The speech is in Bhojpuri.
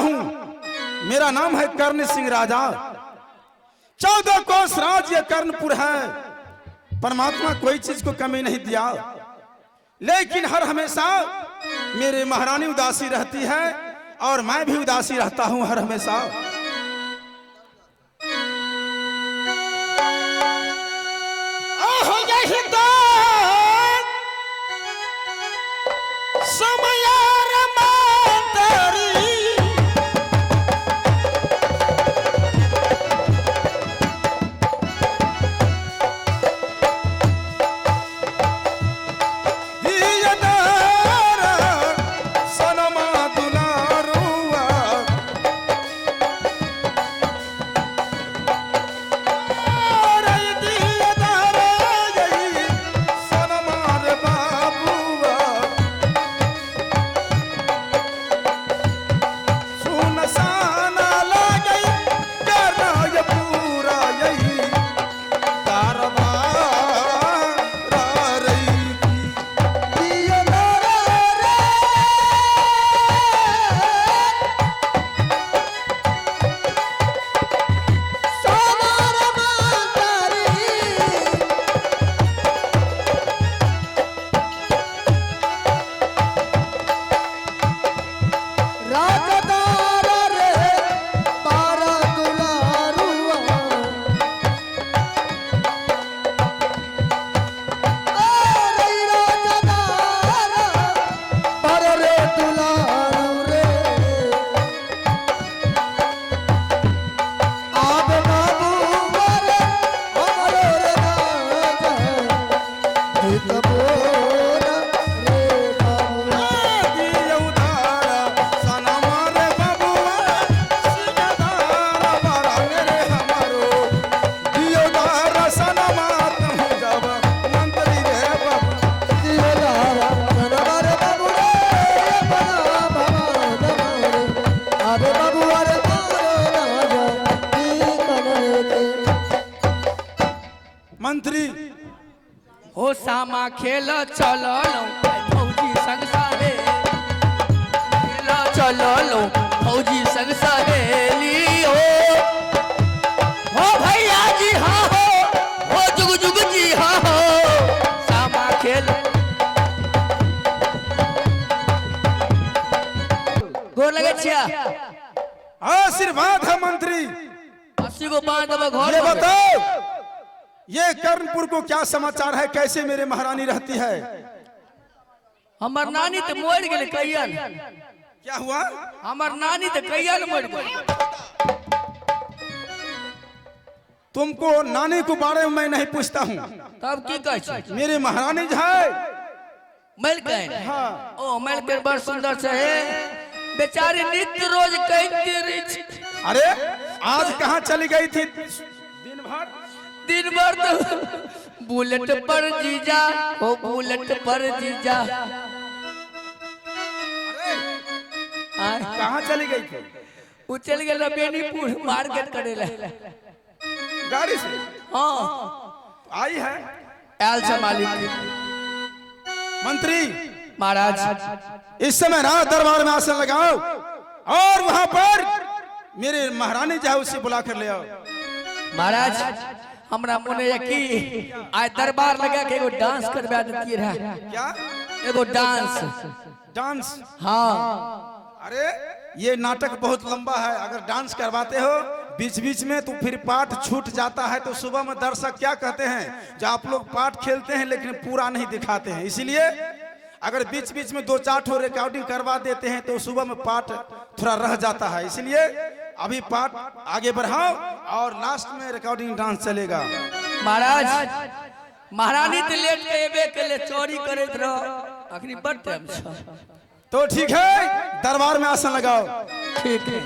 हूं। मेरा नाम है कर्ण सिंह राजा। 14 कोस राज्य कर्णपुर है। परमात्मा कोई चीज को कमी नहीं दिया, लेकिन हर हमेशा मेरे महारानी उदासी रहती है और मैं भी उदासी रहता हूं हर हमेशा। मंत्री हो सामा खेल चलो फौजी संग साहे खेल चलो फौजी संग सहेली हो भैया जी हाँ हो जुग जुग जी हाँ हो सामा खेल। गोर लगे छिया आशीर्वाद है मंत्री। 80 को बांध दबा घर। ये बताओ, ये कर्णपुर को क्या समाचार है? कैसे मेरे महारानी रहती है? हमार नानी तो मोड़ गए कैयन। क्या हुआ? हमार नानी तो कैयन मोड़ गई। तुमको नानी को बारे में मैं नहीं पूछता हूँ। तब की कह मेरे महारानी जो है मिल गए। हाँ। ओ मिल कर बड़ सुंदर से है बेचारी नित्य रोज कहती रही। अरे आज कहाँ चली गई थी? दिन भर तो बुलेट पर जीजा हो बुलेट पर जीजा। कहाँ चली गई थी? वो चल गए बेनीपुर मार्केट करे ला गाड़ी से। हाँ आई है एल से मालिक। मंत्री महाराज इस समय राज दरबार में आसन लगाओ और वहां पर मेरे महारानी जो है उसे बुला कर ले आओ। महाराज हमरा मोने यकी आज दरबार लगा के एगो डांस करवा देती रहा। क्या? एगो डांस। डांस? हाँ। अरे ये नाटक बहुत लंबा है। अगर डांस करवाते हो बीच बीच में तो फिर पाठ छूट जाता है तो सुबह में दर्शक क्या कहते हैं, जो आप लोग पाठ खेलते हैं लेकिन पूरा नहीं दिखाते हैं। इसीलिए अगर बीच बीच में 2-4 ठो रिकॉर्डिंग करवा देते हैं तो सुबह में पाठ थोड़ा रह जाता है। इसलिए अभी पाठ आगे बढ़ाओ और लास्ट में रिकॉर्डिंग डांस चलेगा। महाराज महारानी तो लेट के एबे के ले चोरी करत रहो अखनी बड़ टाइम छ। तो ठीक है दरबार में आसन लगाओ। ठीक है।